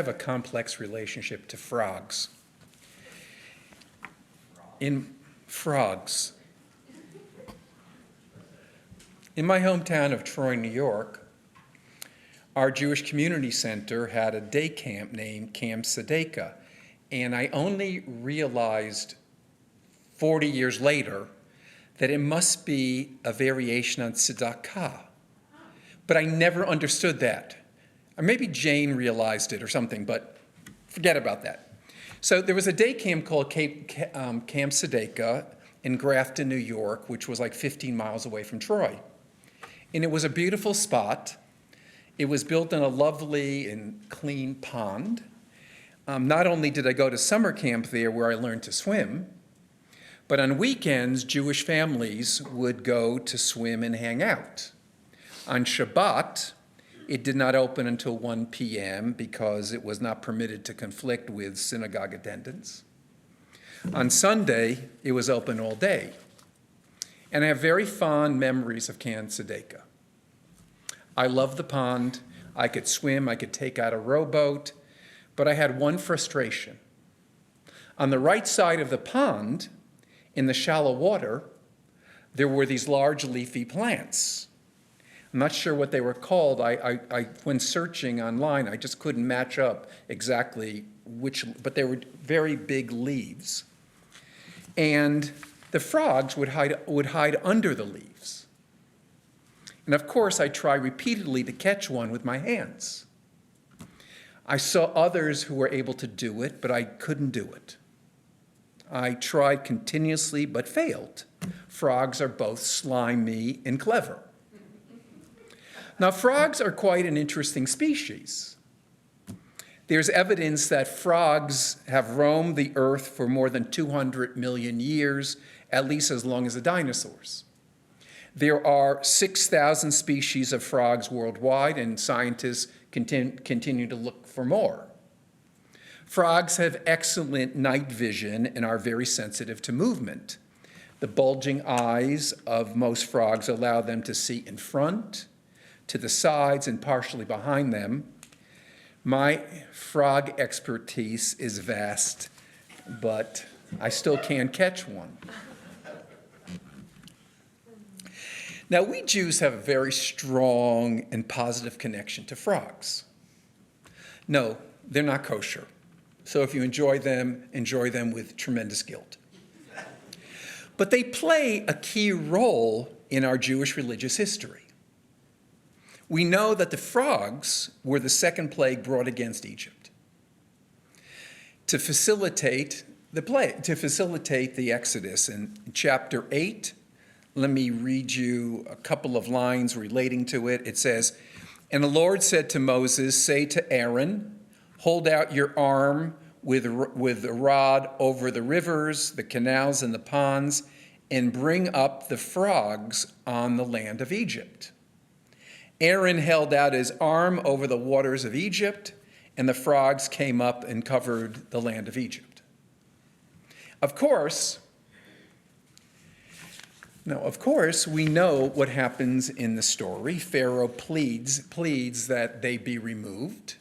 have a complex relationship to frogs. In frogs. In my hometown of Troy, New York, our Jewish Community Center had a day camp named Camp Tzedakah, and I only realized 40 years later that it must be a variation on tzedakah. But I never understood that. Or maybe Jane realized it or something, but forget about that. So there was a day camp called Camp Tzedakah in Grafton, New York, which was like 15 miles away from Troy. And it was a beautiful spot. It was built in a lovely and clean pond. Not only did I go to summer camp there where I learned to swim, but on weekends, Jewish families would go to swim and hang out. On Shabbat, it did not open until 1 p.m. because it was not permitted to conflict with synagogue attendance. On Sunday, it was open all day. And I have very fond memories of Camp Tzedakah. I loved the pond. I could swim. I could take out a rowboat. But I had one frustration. On the right side of the pond, in the shallow water, there were these large leafy plants. I'm not sure what they were called. When searching online, I just couldn't match up exactly which, but they were very big leaves. And the frogs would hide under the leaves. And of course, I tried repeatedly to catch one with my hands. I saw others who were able to do it, but I couldn't do it. I tried continuously, but failed. Frogs are both slimy and clever. Now, frogs are quite an interesting species. There's evidence that frogs have roamed the earth for more than 200 million years, at least as long as the dinosaurs. There are 6,000 species of frogs worldwide, and scientists continue to look for more. Frogs have excellent night vision and are very sensitive to movement. The bulging eyes of most frogs allow them to see in front, to the sides, and partially behind them. My frog expertise is vast, but I still can't catch one. Now, we Jews have a very strong and positive connection to frogs. No, they're not kosher. So if you enjoy them with tremendous guilt. But they play a key role in our Jewish religious history. We know that the frogs were the second plague brought against Egypt. To facilitate the Exodus in chapter 8, let me read you a couple of lines relating to it. It says, "And the Lord said to Moses, say to Aaron, hold out your arm with a rod over the rivers, the canals, and the ponds, and bring up the frogs on the land of Egypt." Aaron held out his arm over the waters of Egypt, and the frogs came up and covered the land of Egypt. Of course, we know what happens in the story. Pharaoh pleads that they be removed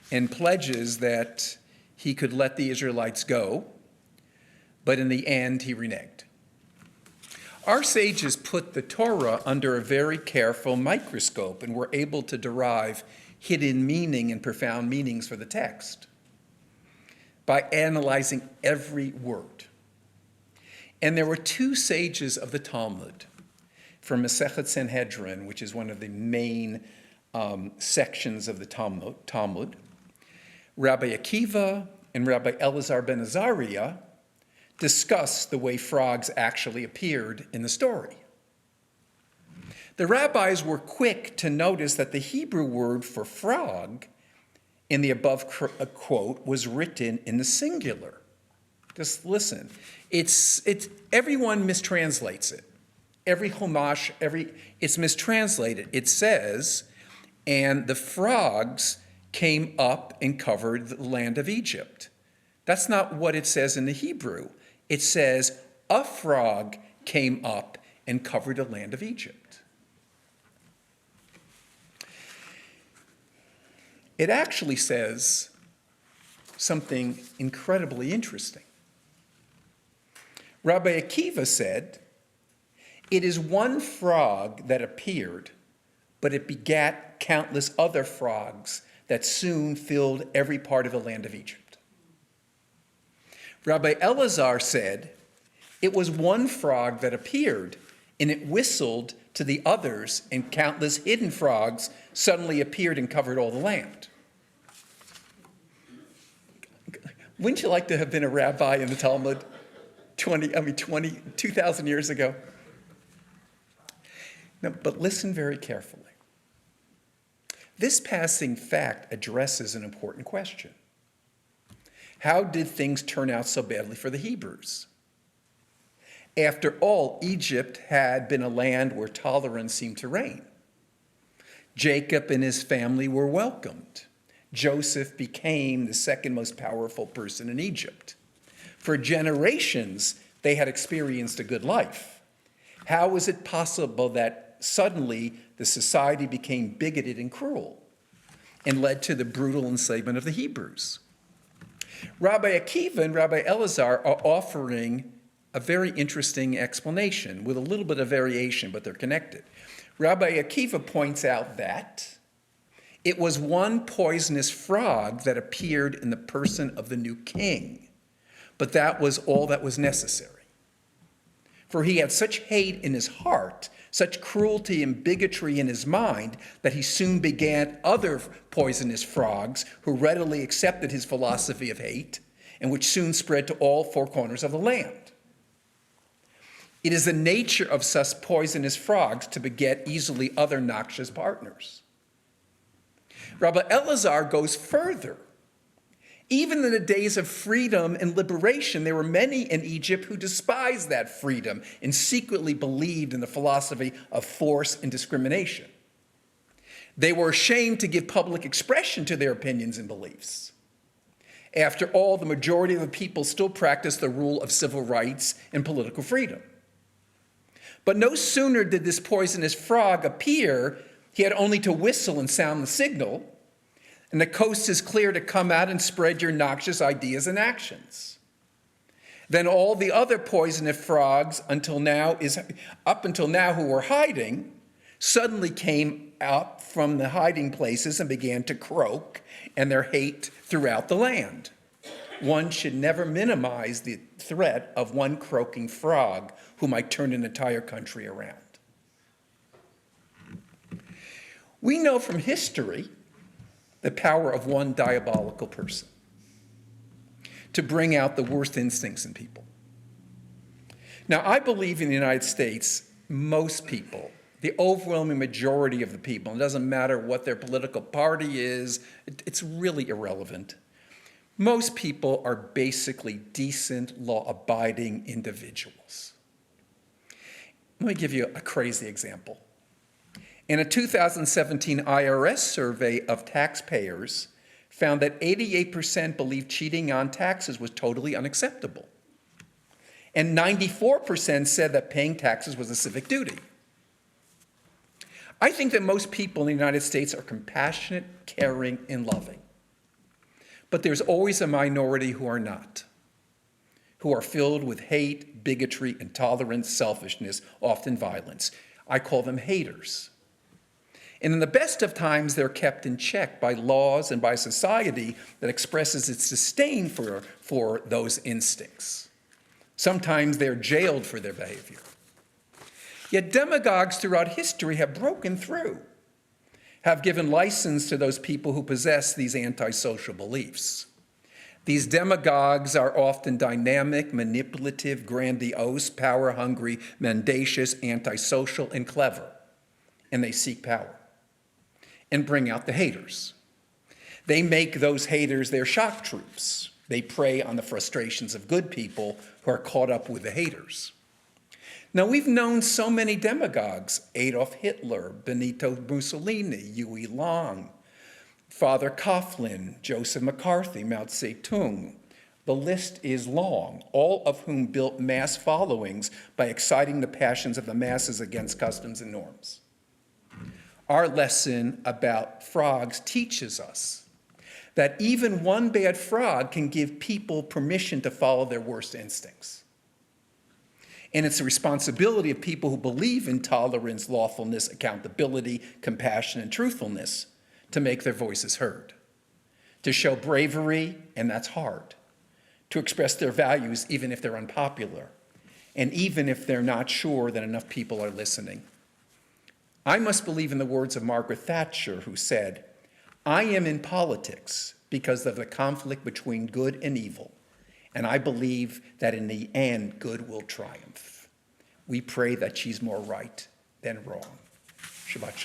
and pledges that he could let the Israelites go, but in the end, he reneged. Our sages put the Torah under a very careful microscope and were able to derive hidden meaning and profound meanings for the text by analyzing every word. And there were two sages of the Talmud from Masechet Sanhedrin, which is one of the main sections of the Talmud, Rabbi Akiva and Rabbi Elazar ben Azariah, discuss the way frogs actually appeared in the story. The rabbis were quick to notice that the Hebrew word for frog in the above quote was written in the singular. Just listen. It's everyone mistranslates it. Every Chumash, it's mistranslated. It says, and the frogs came up and covered the land of Egypt. That's not what it says in the Hebrew. It says, a frog came up and covered the land of Egypt. it actually says something incredibly interesting. Rabbi Akiva said, "It is one frog that appeared, but it begat countless other frogs that soon filled every part of the land of Egypt." Rabbi Elazar said, "It was one frog that appeared, and it whistled to the others, and countless hidden frogs suddenly appeared and covered all the land." Wouldn't you like to have been a rabbi in the Talmud 2,000 years ago? No, but listen very carefully. This passing fact addresses an important question. How did things turn out so badly for the Hebrews? After all, Egypt had been a land where tolerance seemed to reign. Jacob and his family were welcomed. Joseph became the second most powerful person in Egypt. For generations, they had experienced a good life. How was it possible that suddenly the society became bigoted and cruel and led to the brutal enslavement of the Hebrews? Rabbi Akiva and Rabbi Elazar are offering a very interesting explanation with a little bit of variation, but they're connected. Rabbi Akiva points out that it was one poisonous frog that appeared in the person of the new king, but that was all that was necessary. For he had such hate in his heart, such cruelty and bigotry in his mind, that he soon begat other poisonous frogs who readily accepted his philosophy of hate, and which soon spread to all four corners of the land. It is the nature of such poisonous frogs to beget easily other noxious partners. Rabbi Elazar goes further. Even in the days of freedom and liberation, there were many in Egypt who despised that freedom and secretly believed in the philosophy of force and discrimination. They were ashamed to give public expression to their opinions and beliefs. After all, the majority of the people still practiced the rule of civil rights and political freedom. But no sooner did this poisonous frog appear, he had only to whistle and sound the signal, and the coast is clear to come out and spread your noxious ideas and actions. Then all the other poisonous frogs up until now who were hiding suddenly came out from the hiding places and began to croak and their hate throughout the land. One should never minimize the threat of one croaking frog who might turn an entire country around. We know from history the power of one diabolical person to bring out the worst instincts in people. Now, I believe in the United States, most people, the overwhelming majority of the people, it doesn't matter what their political party is, it's really irrelevant. Most people are basically decent, law-abiding individuals. Let me give you a crazy example. In a 2017 IRS survey of taxpayers, found that 88% believed cheating on taxes was totally unacceptable. And 94% said that paying taxes was a civic duty. I think that most people in the United States are compassionate, caring, and loving. But there's always a minority who are not, who are filled with hate, bigotry, intolerance, selfishness, often violence. I call them haters. And in the best of times, they're kept in check by laws and by society that expresses its disdain for those instincts. Sometimes they're jailed for their behavior. Yet demagogues throughout history have broken through, have given license to those people who possess these antisocial beliefs. These demagogues are often dynamic, manipulative, grandiose, power-hungry, mendacious, antisocial, and clever, and they seek power and bring out the haters. They make those haters their shock troops. They prey on the frustrations of good people who are caught up with the haters. Now, we've known so many demagogues: Adolf Hitler, Benito Mussolini, Huey Long, Father Coughlin, Joseph McCarthy, Mao Zedong. The list is long, all of whom built mass followings by exciting the passions of the masses against customs and norms. Our lesson about frogs teaches us that even one bad frog can give people permission to follow their worst instincts. And it's the responsibility of people who believe in tolerance, lawfulness, accountability, compassion, and truthfulness to make their voices heard, to show bravery, and that's hard, to express their values even if they're unpopular, and even if they're not sure that enough people are listening. I must believe in the words of Margaret Thatcher, who said, "I am in politics because of the conflict between good and evil, and I believe that in the end, good will triumph." We pray that she's more right than wrong. Shabbat shalom.